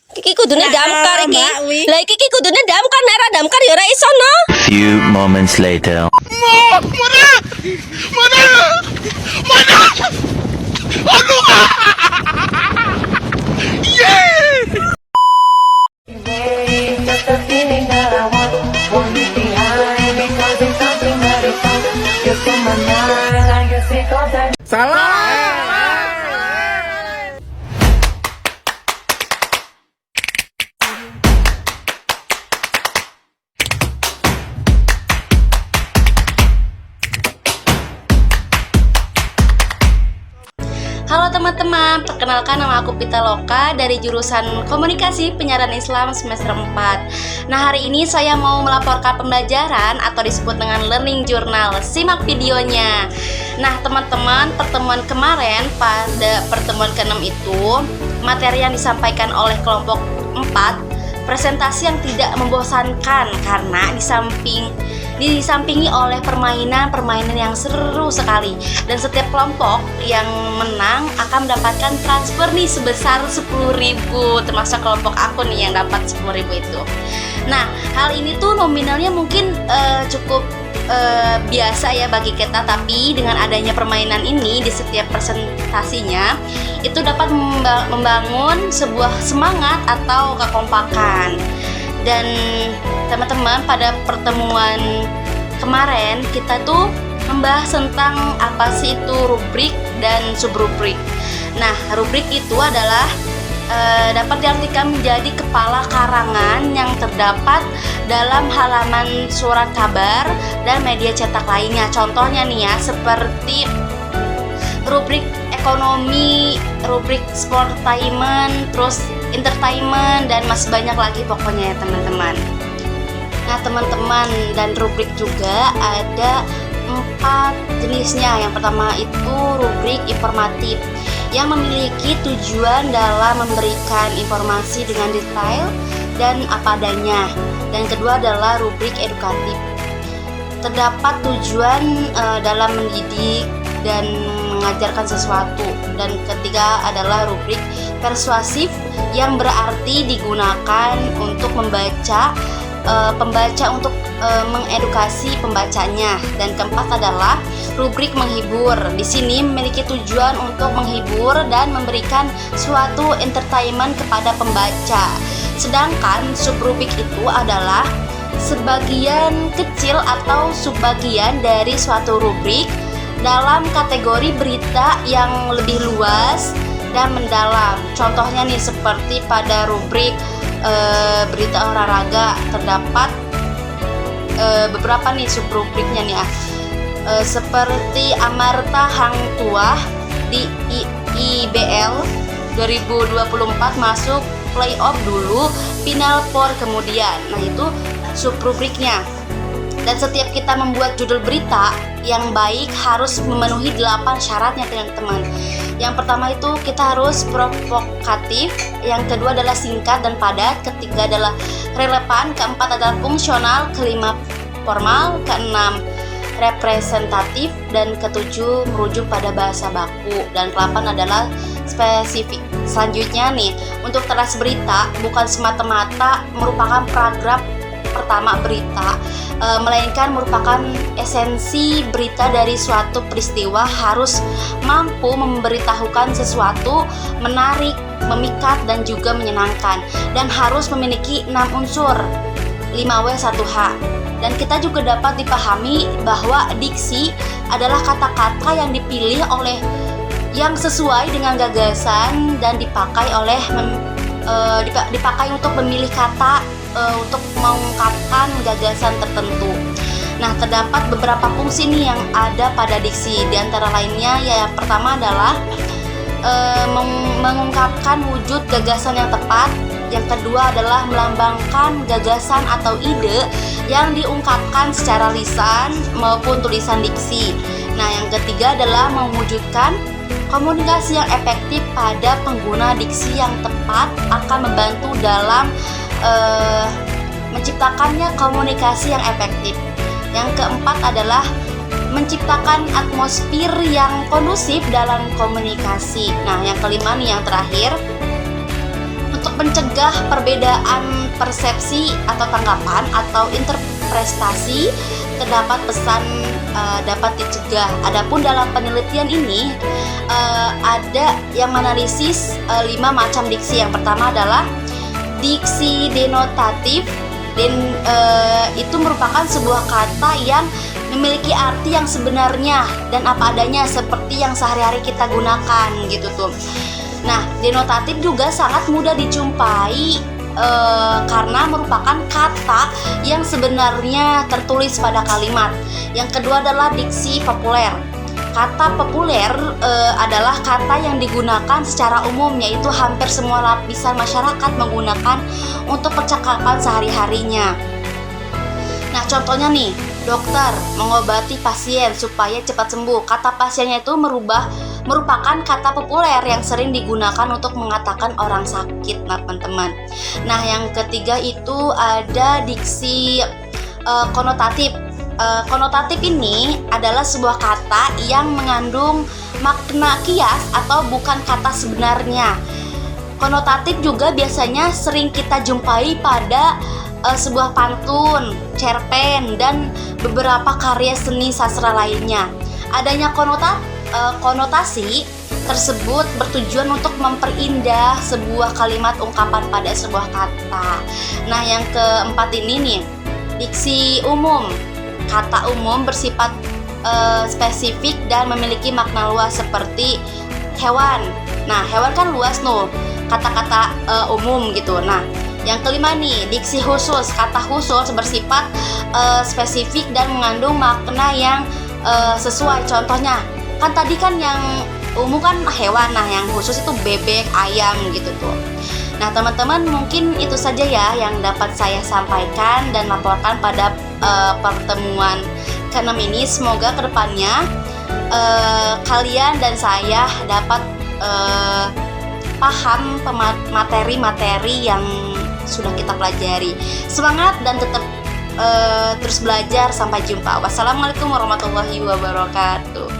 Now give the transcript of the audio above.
Iki kudune damkar iki. Mbak Wi. Lah iki kudune damkar, nek ora damkar ya ora iso no. Few moments later. Just a feeling that I want it behind because it's something that is so just in my mind. I guess it goes that. Salah. Halo teman-teman, perkenalkan nama aku Pitaloka dari jurusan Komunikasi Penyiaran Islam semester 4. Nah, hari ini saya mau melaporkan pembelajaran atau disebut dengan learning journal. Simak videonya. Nah, teman-teman, pertemuan kemarin pada pertemuan ke-6 itu materi yang disampaikan oleh kelompok 4 presentasi yang tidak membosankan karena disampingi oleh permainan yang seru sekali, dan setiap kelompok yang menang akan mendapatkan transfer nih sebesar 10.000, termasuk kelompok aku nih yang dapat 10.000 itu. Nah, hal ini tuh nominalnya mungkin cukup biasa ya bagi kita, tapi dengan adanya permainan ini di setiap presentasinya itu dapat membangun sebuah semangat atau kekompakan. Dan teman-teman, pada pertemuan kemarin kita tuh membahas tentang apa sih itu rubrik dan subrubrik. Nah, rubrik itu adalah dapat diartikan menjadi kepala karangan yang terdapat dalam halaman surat kabar dan media cetak lainnya. Contohnya nih ya, seperti rubrik ekonomi, rubrik sportainment, terus entertainment, dan masih banyak lagi pokoknya ya teman-teman. Nah teman-teman, dan rubrik juga ada 4 jenisnya. Yang pertama itu rubrik informatif yang memiliki tujuan dalam memberikan informasi dengan detail dan apa adanya. Dan kedua adalah rubrik edukatif, terdapat tujuan dalam mendidik dan mengajarkan sesuatu. Dan ketiga adalah rubrik persuasif yang berarti digunakan untuk pembaca untuk mengedukasi pembacanya. Dan keempat adalah rubrik menghibur. Di sini memiliki tujuan untuk menghibur dan memberikan suatu entertainment kepada pembaca. Sedangkan subrubrik itu adalah sebagian kecil atau subbagian dari suatu rubrik dalam kategori berita yang lebih luas dan mendalam. Contohnya nih, seperti pada rubrik berita olahraga terdapat beberapa nih subrubriknya nih ya. Seperti Amarta Hang Tuah di IBL 2024 masuk playoff dulu, Final Four kemudian. Nah, itu subrubriknya. Dan setiap kita membuat judul berita yang baik harus memenuhi 8 syaratnya teman-teman. Yang pertama itu kita harus provokatif, yang kedua adalah singkat dan padat, ketiga adalah relevan, keempat adalah fungsional, kelima formal, keenam representatif, dan ketujuh merujuk pada bahasa baku, dan ke-8 adalah spesifik. Selanjutnya nih, untuk teras berita bukan semata-mata merupakan paragraf pertama berita, melainkan merupakan esensi berita dari suatu peristiwa, harus mampu memberitahukan sesuatu menarik, memikat, dan juga menyenangkan, dan harus memiliki 6 unsur 5W 1H. Dan kita juga dapat dipahami bahwa diksi adalah kata-kata yang dipilih oleh yang sesuai dengan gagasan dan dipakai untuk memilih kata untuk mengungkapkan gagasan tertentu. Nah, terdapat beberapa fungsi nih yang ada pada diksi. Di antara lainnya ya, yang pertama adalah mengungkapkan wujud gagasan yang tepat. Yang kedua adalah melambangkan gagasan atau ide yang diungkapkan secara lisan maupun tulisan diksi. Nah, yang ketiga adalah mewujudkan komunikasi yang efektif. Pada pengguna diksi yang tepat akan membantu dalam menciptakannya komunikasi yang efektif. Yang keempat adalah menciptakan atmosfer yang kondusif dalam komunikasi. Nah, yang kelima nih, yang terakhir, untuk mencegah perbedaan persepsi atau tanggapan atau interpretasi terdapat pesan dapat dicegah. Adapun dalam penelitian ini ada yang menganalisis 5 macam diksi. Yang pertama adalah diksi denotatif. Itu merupakan sebuah kata yang memiliki arti yang sebenarnya dan apa adanya seperti yang sehari-hari kita gunakan gitu tuh. Nah, denotatif juga sangat mudah dijumpai karena merupakan kata yang sebenarnya tertulis pada kalimat. Yang kedua adalah diksi populer. Kata populer adalah kata yang digunakan secara umum, yaitu hampir semua lapisan masyarakat menggunakan untuk percakapan sehari-harinya. Nah, contohnya nih, dokter mengobati pasien supaya cepat sembuh. Kata pasiennya itu merupakan kata populer yang sering digunakan untuk mengatakan orang sakit, nah teman-teman. Nah, yang ketiga itu ada diksi konotatif. Konotatif ini adalah sebuah kata yang mengandung makna kias atau bukan kata sebenarnya. Konotatif juga biasanya sering kita jumpai pada sebuah pantun, cerpen, dan beberapa karya seni sastra lainnya. Adanya konotasi tersebut bertujuan untuk memperindah sebuah kalimat ungkapan pada sebuah kata. Nah, yang keempat ini nih, diksi umum. Kata umum bersifat spesifik dan memiliki makna luas seperti hewan. Nah, hewan kan luas tuh, kata-kata umum gitu. Nah, yang kelima nih, diksi khusus. Kata khusus bersifat spesifik dan mengandung makna yang sesuai. Contohnya, kan tadi kan yang umum kan hewan, nah yang khusus itu bebek, ayam gitu tuh. Nah, teman-teman, mungkin itu saja ya yang dapat saya sampaikan dan laporkan pada pertemuan ke-6 ini. Semoga kedepannya kalian dan saya dapat paham materi-materi yang sudah kita pelajari. Semangat dan tetap terus belajar. Sampai jumpa. Wassalamualaikum warahmatullahi wabarakatuh.